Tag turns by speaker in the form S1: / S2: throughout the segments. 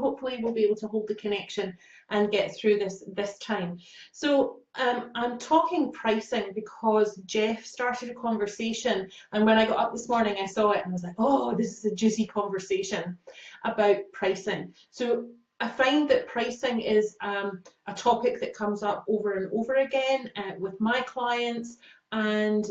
S1: hopefully we'll be able to hold the connection and get through this time. So I'm talking pricing because Jeff started a conversation, and when I got up this morning I saw it and I was like, oh, this is a juicy conversation about pricing. So I find that pricing is a topic that comes up over and over again with my clients and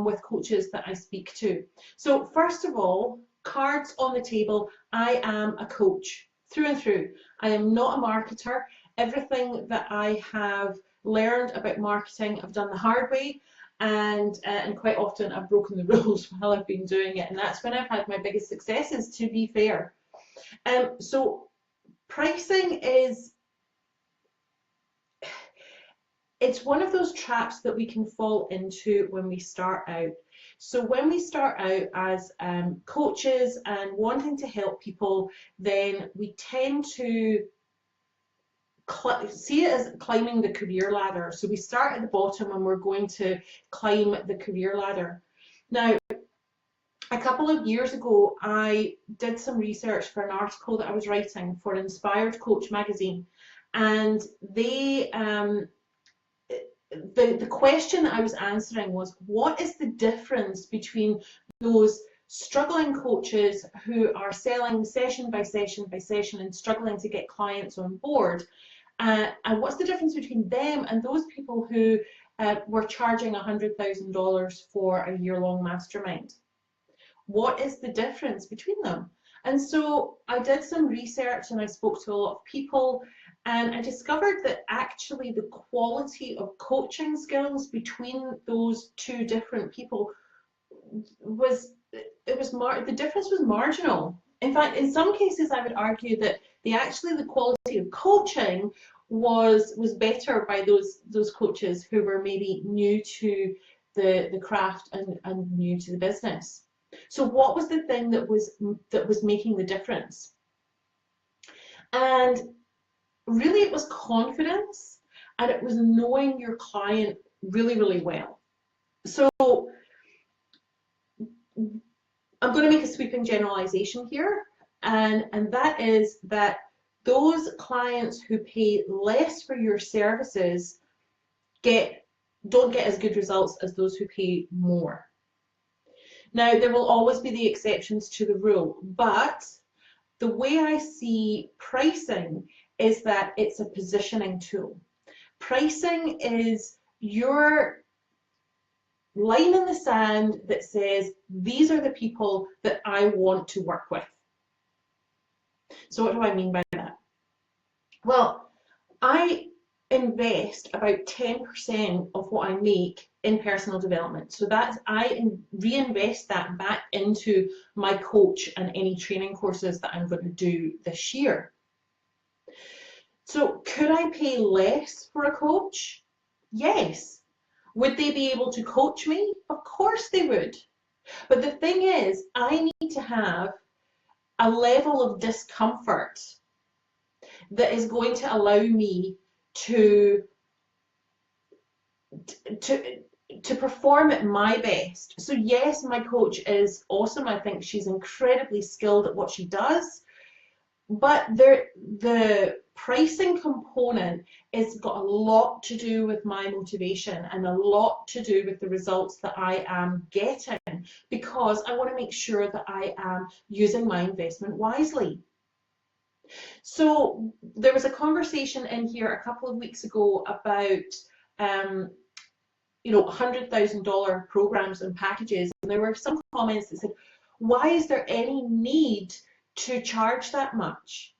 S1: with coaches that I speak to. So first of all, cards on the table, I am a coach through and through. I am not a marketer. Everything that I have learned about marketing, I've done the hard way, and quite often I've broken the rules while I've been doing it, and that's when I've had my biggest successes, to be fair. So pricing is, it's one of those traps that we can fall into when we start out. So when we start out as coaches and wanting to help people, then we tend to see it as climbing the career ladder. So we start at the bottom and we're going to climb the career ladder. Now, a couple of years ago, I did some research for an article that I was writing for Inspired Coach magazine, and they the question that I was answering was, what is the difference between those struggling coaches who are selling session by session by session and struggling to get clients on board, and what's the difference between them and those people who were charging $100,000 for a year-long mastermind? What is the difference between them? And so I did some research and I spoke to a lot of people, and I discovered that actually the quality of coaching skills between those two different people was, the difference was marginal. In fact, in some cases I would argue that the quality of coaching was better by those coaches who were maybe new to the craft and new to the business. So what was the thing that was making the difference? And really it was confidence, and it was knowing your client really, really well. So I'm going to make a sweeping generalization here, and that is that those clients who pay less for your services don't get as good results as those who pay more. Now, there will always be the exceptions to the rule, but the way I see pricing is that it's a positioning tool. Pricing is your line in the sand that says, these are the people that I want to work with. So what do I mean by that? Well, I invest about 10% of what I make in personal development. So that's, I reinvest that back into my coach and any training courses that I'm going to do this year. So could I pay less for a coach? Yes. Would they be able to coach me? Of course they would. But the thing is, I need to have a level of discomfort that is going to allow me to perform at my best. So yes, my coach is awesome. I think she's incredibly skilled at what she does. But the pricing component has got a lot to do with my motivation and a lot to do with the results that I am getting, because I want to make sure that I am using my investment wisely. So there was a conversation in here a couple of weeks ago about $100,000 programs and packages, and there were some comments that said, why is there any need to charge that much?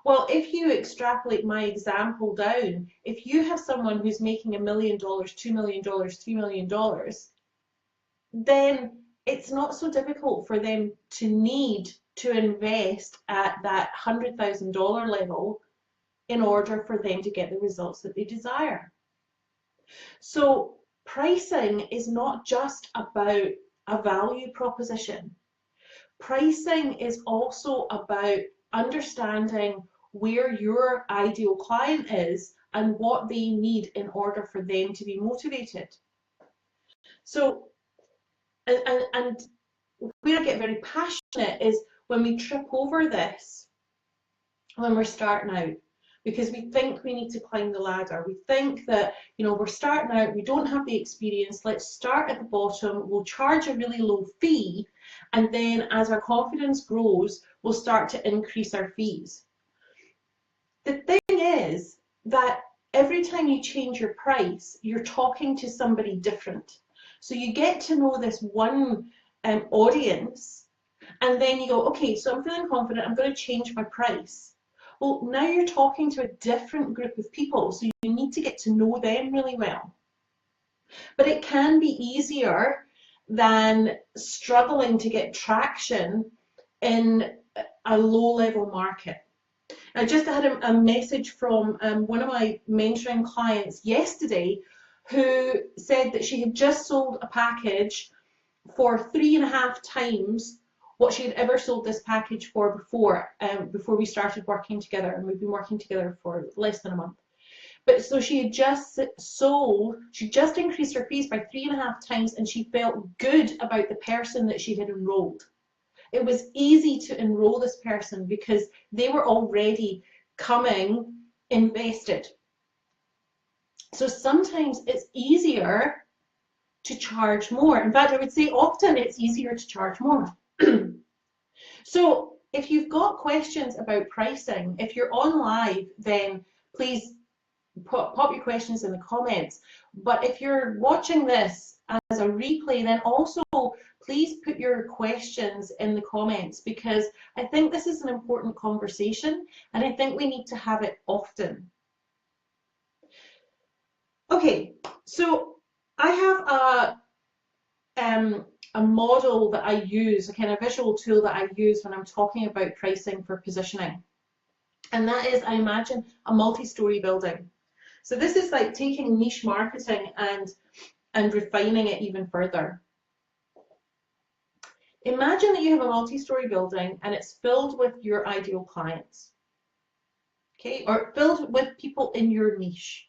S1: Well, if you extrapolate my example down, if you have someone who's making $1 million, $2 million, $3 million, then it's not so difficult for them to need to invest at that $100,000 level in order for them to get the results that they desire. So pricing is not just about a value proposition. Pricing is also about understanding where your ideal client is and what they need in order for them to be motivated. So, and where I get very passionate is when we trip over this. when we're starting out, because we think we need to climb the ladder. We think that, you know, we're starting out, we don't have the experience, let's start at the bottom, we'll charge a really low fee, and then as our confidence grows, we'll start to increase our fees. The thing is that every time you change your price, you're talking to somebody different. So you get to know this one audience, and then you go, okay, so I'm feeling confident, I'm going to change my price. Well, now you're talking to a different group of people, so you need to get to know them really well. But it can be easier than struggling to get traction in a low-level market. I just had a message from one of my mentoring clients yesterday who said that she had just sold a package for 3.5 times what she had ever sold this package for before we started working together, and we've been working together for less than a month. But so she had just she just increased her fees by 3.5 times, and she felt good about the person that she had enrolled. It was easy to enroll this person because they were already coming invested. So sometimes it's easier to charge more. In fact, I would say often it's easier to charge more. So if you've got questions about pricing, if you're on live, then please pop your questions in the comments. But if you're watching this as a replay, then also please put your questions in the comments, because I think this is an important conversation and I think we need to have it often. Okay, so I have a model that I use, a kind of visual tool that I use when I'm talking about pricing for positioning. And that is, I imagine a multi-story building. So this is like taking niche marketing and refining it even further. Imagine that you have a multi-story building and it's filled with your ideal clients, okay, or filled with people in your niche.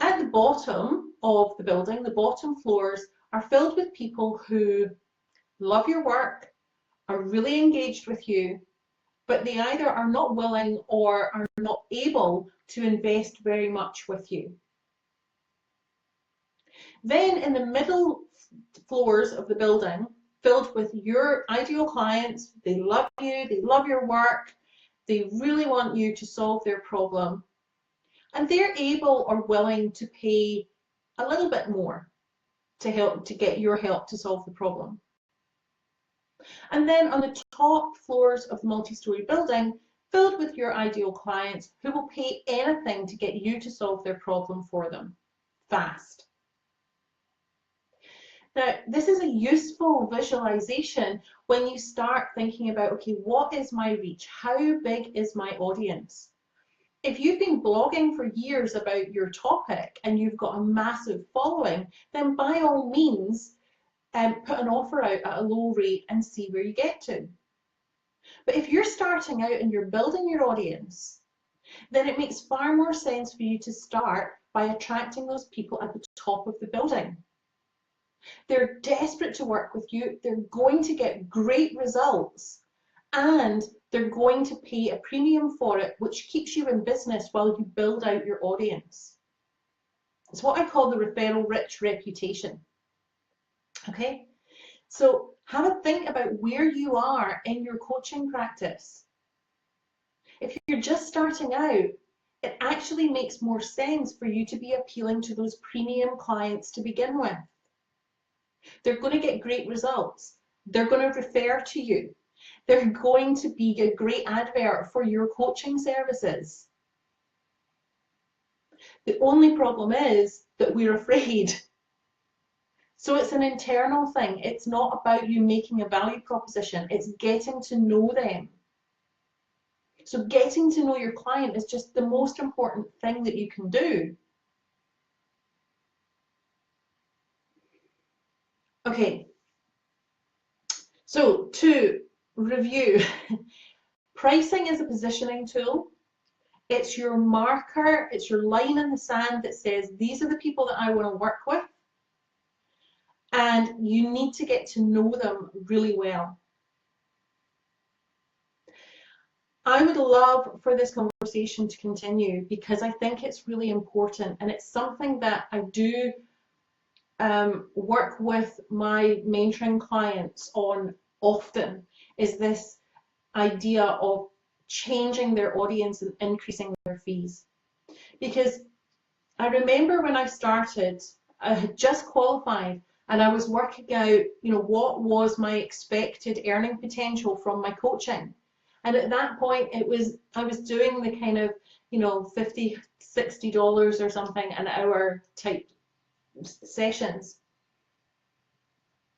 S1: At the bottom of the building, the bottom floors are filled with people who love your work, are really engaged with you, but they either are not willing or are not able to invest very much with you. Then in the middle floors of the building, filled with your ideal clients, they love you, they love your work, they really want you to solve their problem, and they're able or willing to pay a little bit more to get your help to solve the problem. And then on the top floors of the multi-story building, filled with your ideal clients who will pay anything to get you to solve their problem for them fast. Now, this is a useful visualization when you start thinking about, okay, what is my reach? How big is my audience? If you've been blogging for years about your topic and you've got a massive following, then by all means, put an offer out at a low rate and see where you get to. But if you're starting out and you're building your audience, then it makes far more sense for you to start by attracting those people at the top of the building. They're desperate to work with you, they're going to get great results, and they're going to pay a premium for it, which keeps you in business while you build out your audience. It's what I call the referral rich reputation. Okay, so have a think about where you are in your coaching practice. If you're just starting out, it actually makes more sense for you to be appealing to those premium clients to begin with. They're going to get great results. They're going to refer to you. They're going to be a great advert for your coaching services. The only problem is that we're afraid. So it's an internal thing. It's not about you making a value proposition. It's getting to know them. So getting to know your client is just the most important thing that you can do. Okay. So to review, pricing is a positioning tool. It's your marker, it's your line in the sand that says, these are the people that I want to work with. And you need to get to know them really well. I would love for this conversation to continue because I think it's really important, and it's something that I do work with my mentoring clients on often, is this idea of changing their audience and increasing their fees. Because I remember when I started, I had just qualified and I was working out, what was my expected earning potential from my coaching. And at that point, I was doing the kind of, $50, $60 or something an hour type sessions.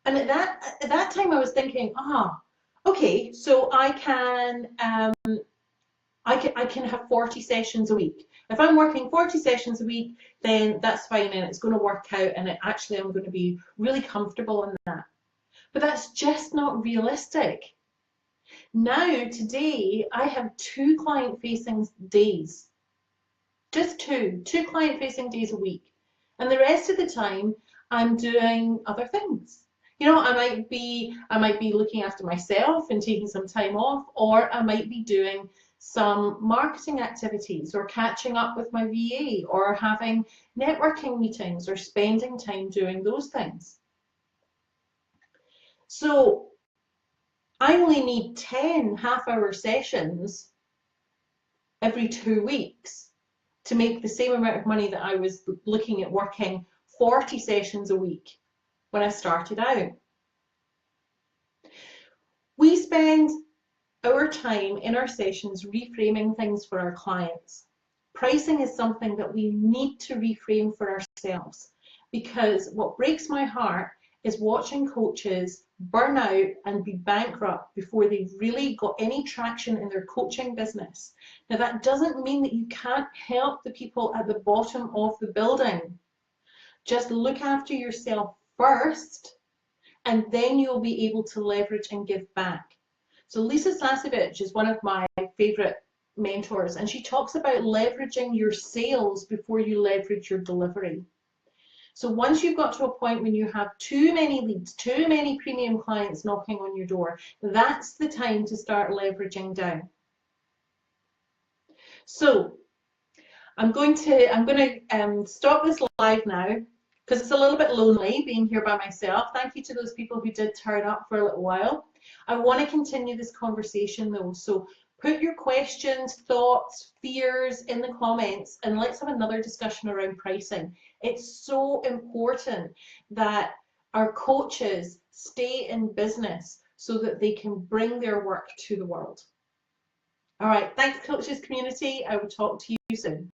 S1: And at that time, I was thinking, okay, so I can have 40 sessions a week. If I'm working 40 sessions a week, then that's fine and it's going to work out, and I'm going to be really comfortable in that. But that's just not realistic. Now, today, I have 2 client-facing days. Just two client-facing days a week. And the rest of the time, I'm doing other things. I might be looking after myself and taking some time off, or I might be doing some marketing activities, or catching up with my VA, or having networking meetings, or spending time doing those things. So I only need 10 half-hour sessions every 2 weeks to make the same amount of money that I was looking at working 40 sessions a week when I started out. We spend our time in our sessions reframing things for our clients. Pricing is something that we need to reframe for ourselves, because what breaks my heart is watching coaches burn out and be bankrupt before they've really got any traction in their coaching business. Now, that doesn't mean that you can't help the people at the bottom of the building. Just look after yourself first, and then you'll be able to leverage and give back. So Lisa Sasevich is one of my favorite mentors, and she talks about leveraging your sales before you leverage your delivery. So once you've got to a point when you have too many leads, too many premium clients knocking on your door, that's the time to start leveraging down. So I'm going to stop this live now, because it's a little bit lonely being here by myself. Thank you to those people who did turn up for a little while. I want to continue this conversation though, so put your questions, thoughts, fears in the comments, and let's have another discussion around pricing. It's so important that our coaches stay in business so that they can bring their work to the world. All right, thanks, coaches community. I will talk to you soon.